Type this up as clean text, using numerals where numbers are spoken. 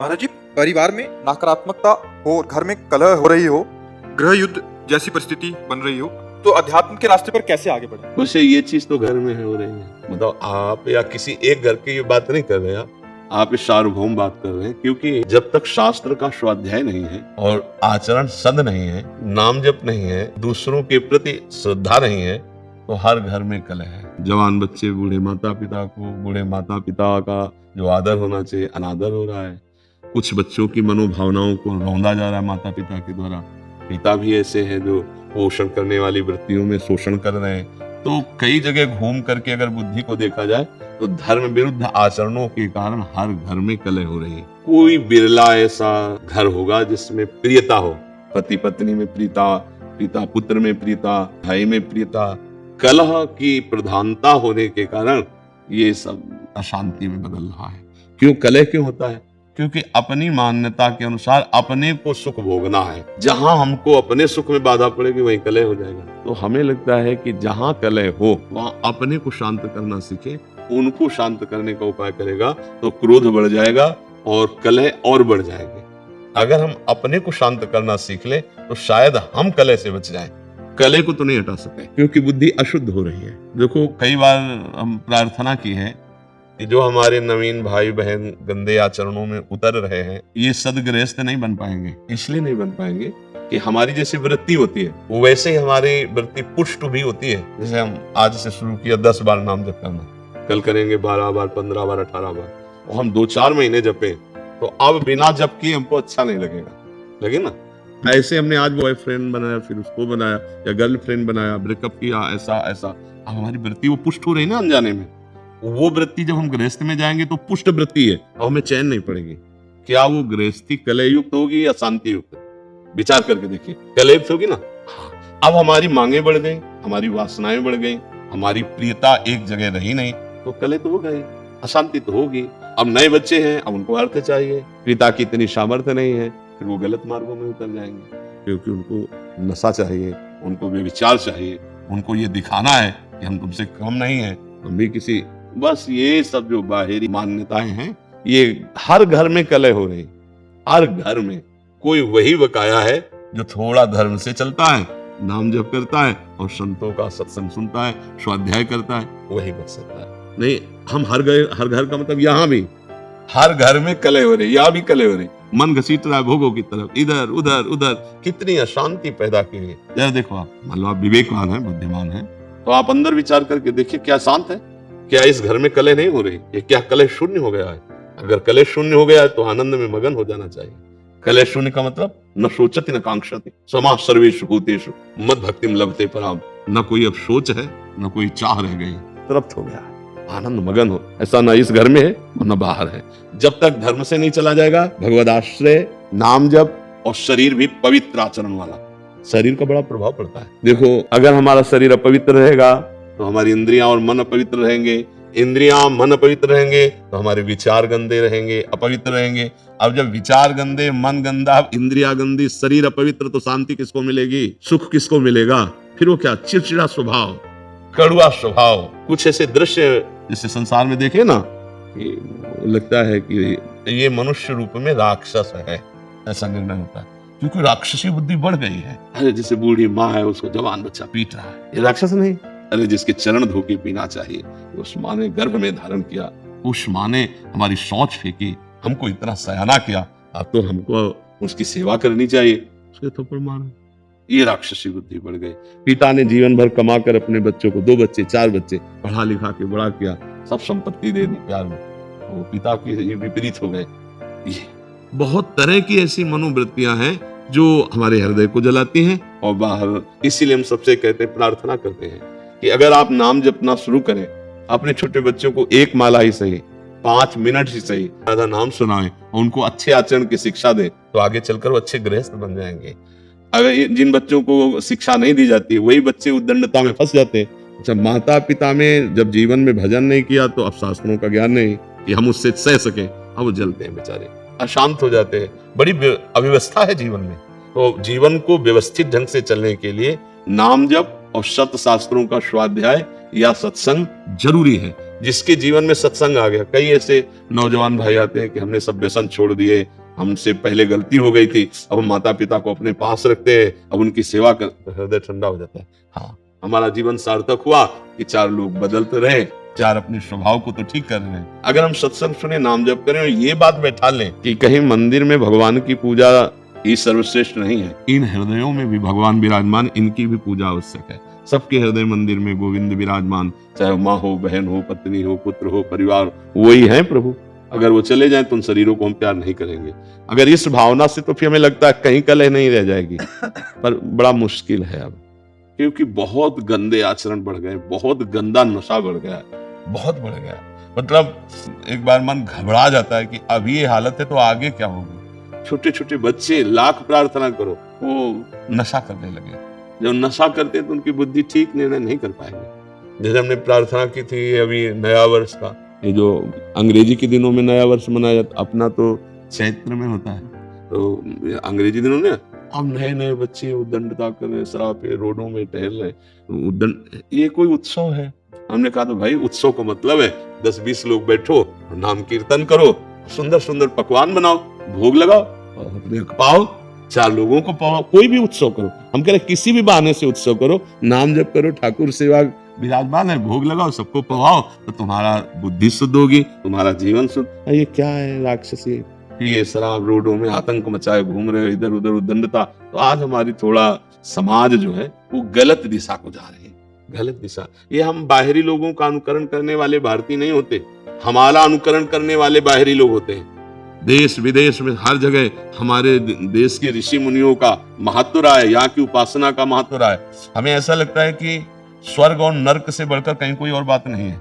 महाराज जी, परिवार में नकारात्मकता हो और घर में कलह हो रही हो, गृह युद्ध जैसी परिस्थिति बन रही हो, तो अध्यात्म के रास्ते पर कैसे आगे बढ़े? वैसे ये चीज तो घर में हो रही है। मतलब आप या किसी एक घर की ये बात नहीं कर रहे आप इस सार्वभौम बात कर रहे हैं, क्योंकि जब तक शास्त्र का स्वाध्याय नहीं है और आचरण सद नहीं है, नाम जप नहीं है, दूसरों के प्रति श्रद्धा नहीं है, तो हर घर में कलह है। जवान बच्चे बूढ़े माता पिता का जो आदर होना चाहिए अनादर हो रहा है। कुछ बच्चों की मनोभावनाओं को रौंदा जा रहा है माता पिता के द्वारा। पिता भी ऐसे हैं जो पोषण करने वाली वृत्तियों में शोषण कर रहे हैं। तो कई जगह घूम करके अगर बुद्धि को देखा जाए तो धर्म विरुद्ध आचरणों के कारण हर घर में कलह हो रही है। कोई बिरला ऐसा घर होगा जिसमें प्रियता हो, पति पत्नी में प्रियता, पिता पुत्र में प्रियता, भाई में प्रियता। कलह की प्रधानता होने के कारण ये सब अशांति में बदल रहा है। क्यों कलह क्यों होता है? क्योंकि अपनी मान्यता के अनुसार अपने को सुख भोगना है। जहां हमको अपने सुख में बाधा पड़ेगी वहीं कलह हो जाएगा। तो हमें लगता है कि जहां कलह हो वहां अपने को शांत करना सीखे, उनको शांत करने का उपाय करेगा तो क्रोध बढ़ जाएगा और कलह और बढ़ जाएगी। अगर हम अपने को शांत करना सीख ले तो शायद हम कलह से बच जाएं। कलह को तो नहीं हटा सके क्योंकि बुद्धि अशुद्ध हो रही है। देखो, कई बार हम प्रार्थना की है कि जो हमारे नवीन भाई बहन गंदे आचरणों में उतर रहे हैं, ये सदगृहस्थ नहीं बन पाएंगे। इसलिए नहीं बन पाएंगे कि हमारी जैसी वृत्ति होती है वो वैसे ही हमारी वृत्ति पुष्ट भी होती है। जैसे हम आज से शुरू किया 10 बार नाम जप करना, कल करेंगे 12 बार, 15 बार, 18 बार, और हम 2-4 महीने जपे तो अब बिना जप किए हमको अच्छा नहीं लगेगा, लगे ना। ऐसे हमने आज बॉयफ्रेंड बनाया, फिर उसको बनाया, या गर्लफ्रेंड बनाया, ब्रेकअप किया, ऐसा ऐसा। अब हमारी वृत्ति वो पुष्ट हो रही ना अनजाने में। वो वृत्ति जब हम गृहस्थ में जाएंगे तो पुष्ट वृत्ति है और हमें चैन नहीं पड़ेगी। क्या वो गृहस्थी कलह युक्त होगी या शांति युक्त? विचार करके देखिए, कलह युक्त होगी ना। अब हमारी मांगे बढ़ गई, हमारी वासनाएं बढ़ गई, हमारी प्रियता एक जगह रही नहीं, तो कलह तो हो गई, अशांति तो होगी। अब नए बच्चे हैं, अब उनको अर्थ चाहिए, पिता की इतनी सामर्थ्य नहीं है, फिर वो गलत मार्गों में उतर जाएंगे क्योंकि उनको नशा चाहिए, उनको व्यभिचार चाहिए, उनको ये दिखाना है कि हम तुमसे कम नहीं है, हम भी किसी। बस ये सब जो बाहरी मान्यताएं हैं, ये हर घर में कलह हो रही। हर घर में कोई वही बकाया है जो थोड़ा धर्म से चलता है, नाम जप करता है और संतों का सत्संग सुनता है, स्वाध्याय करता है, वही बच सकता है। नहीं, हम हर घर का मतलब यहाँ भी हर घर में कलह हो रही, यहाँ भी कलह हो रही। मन घसीट रहा है भोगों की तरफ, इधर उधर उधर, कितनी अशांति पैदा की है। जरा देखो, आप मान लो आप विवेकवान हैं, बुद्धिमान हैं, तो आप अंदर विचार करके देखिए क्या शांत है, क्या इस घर में कलह नहीं हो रही, ये क्या कलह शून्य हो गया है? अगर कलह शून्य हो गया है तो आनंद में मगन हो जाना चाहिए। कलह शून्य का मतलब न सोचति न कांक्षति समा सर्वेषु भूतेषु मद भक्तिम लभते पराम। न कोई अब सोच है, न कोई चाह रह गई, तृप्त हो गया, आनंद मगन हो। ऐसा न इस घर में है और न बाहर है। जब तक धर्म से नहीं चला जाएगा, भगवद आश्रय, नाम जप और शरीर भी पवित्र आचरण वाला, शरीर का बड़ा प्रभाव पड़ता है। देखो, अगर हमारा शरीर अपवित्र रहेगा तो हमारी इंद्रियां और मन अपवित्र रहेंगे, इंद्रियां मन अपवित्र रहेंगे तो हमारे विचार गंदे रहेंगे, अपवित्र रहेंगे। अब जब विचार गंदे, मन गंदा, इंद्रिया गंदी, शरीर अपवित्र, तो शांति किसको मिलेगी, सुख किसको मिलेगा? फिर वो क्या, चिड़चिड़ा स्वभाव, कड़वा स्वभाव। कुछ ऐसे दृश्य जैसे संसार में देखे ना, कि लगता है कि ये मनुष्य रूप में राक्षस है, ऐसा निर्णय होता है क्योंकि राक्षसी बुद्धि बढ़ गई है। अरे जैसे बूढ़ी माँ है, उसको जवान बच्चा पीट रहा है, ये राक्षस नहीं। अरे जिसके चरण धो के पीना चाहिए, उस माँ ने गर्भ में धारण किया, उस माँ ने हमारी शौच फेंकी, हमको इतना सयाना किया, अब तो हमको उसकी सेवा करनी चाहिए, उसके थप्पड़ मारो। ये राक्षसी बुद्धि बढ़ गई। पिता ने जीवन भर कमा कर अपने बच्चों को 2 बच्चे 4 बच्चे पढ़ा लिखा के बड़ा किया, सब संपत्ति दे दी प्यार में, वो पिता के विपरीत हो गए। ये बहुत तरह की ऐसी मनोवृत्तियां हैं जो हमारे हृदय को जलाती हैं और बाहर। इसीलिए हम सबसे कहते हैं, प्रार्थना करते हैं कि अगर आप नाम जपना शुरू करें, अपने छोटे बच्चों को 1 माला ही सही, 5 मिनट ही सही, ज्यादा नाम सुनाएं और उनको अच्छे आचरण की शिक्षा दें, तो आगे चलकर वो अच्छे गृहस्थ बन जाएंगे। अगर जिन बच्चों को शिक्षा नहीं दी जाती, वही बच्चे उद्दंडता में फंस जाते हैं। जब माता पिता में जब जीवन में भजन नहीं किया तो अब शास्त्रों का ज्ञान नहीं कि हम उससे सह सके, अब वो जलते हैं बेचारे, अशांत हो जाते हैं। बड़ी अव्यवस्था है जीवन में। तो जीवन को व्यवस्थित ढंग से चलने के लिए नाम जप और सत शास्त्रों का स्वाध्याय या सत्संग जरूरी है। जिसके जीवन में सत्संग आ गया। कई ऐसे नौजवान भाई आते हैं कि हमने सब व्यसन छोड़ दिए, हमसे पहले गलती हो गई थी, अब हम माता पिता को अपने पास रखते हैं, अब उनकी सेवा कर, हृदय ठंडा हो जाता है। हाँ, हमारा जीवन सार्थक हुआ कि 4 लोग बदलते रहे, 4 अपने स्वभाव को तो ठीक कर रहे हैं। अगर हम सत्संग सुने, नाम जप करें और ये बात बैठा लें कि कहीं मंदिर में भगवान की पूजा ही सर्वश्रेष्ठ नहीं है, इन हृदयों में भी भगवान विराजमान, इनकी भी पूजा आवश्यक है। सबके हृदय मंदिर में गोविंद विराजमान, चाहे माँ हो, बहन हो, पत्नी हो, पुत्र हो, परिवार, वही है प्रभु। अगर वो चले जाएं तो उन शरीरों को हम प्यार नहीं करेंगे। अगर इस भावना से, तो फिर हमें लगता है कहीं कलह नहीं रह जाएगी, पर बड़ा मुश्किल है अब, क्योंकि बहुत गंदे आचरण बढ़ गए, बहुत गंदा नशा बढ़ गया, बहुत बढ़ गया। मतलब एक बार मन घबरा जाता है कि अभी ये हालत है तो आगे क्या होगी। छोटे छोटे बच्चे, लाख प्रार्थना करो, वो नशा करने लगे। जब नशा करते हैं तो उनकी बुद्धि ठीक निर्णय नहीं कर पाएंगे। जैसे हमने प्रार्थना की थी अभी नया वर्ष का, ये जो अंग्रेजी के दिनों में नया वर्ष मनाया जाता, अपना तो चैत्र में होता है, तो अंग्रेजी दिनों में अब नए नए बच्चे उद्दंडता कर रहे, शराब पे रोडों में टहल रहे। ये कोई उत्सव है? हमने कहा तो भाई उत्सव का मतलब है 10-20 लोग बैठो, नाम कीर्तन करो, सुंदर सुंदर पकवान बनाओ, भोग लगाओ, अपने पाओ, 4 लोगों को पाओ, कोई भी उत्सव करो। हम कह रहे किसी भी बहाने से उत्सव करो, नाम जप करो, ठाकुर सेवा विराजमान है, भोग लगाओ, सबको पवाओ, तो तुम्हारा बुद्धि शुद्ध होगी, तुम्हारा जीवन शुद्ध। ये क्या है राक्षसी, ये शराब, रोडों में आतंक मचाए घूम रहे, इधर उधर उद्दंडता। तो आज हमारी थोड़ा समाज जो है वो गलत दिशा को जा रही है, गलत दिशा। ये हम बाहरी लोगों का अनुकरण करने वाले भारतीय नहीं होते, हमारा अनुकरण करने वाले बाहरी लोग होते हैं। देश विदेश में हर जगह हमारे देश के ऋषि मुनियों का महत्व रहा है, यहाँ की उपासना का महत्व रहा है। हमें ऐसा लगता है कि स्वर्ग और नर्क से बढ़कर कहीं कोई और बात नहीं है।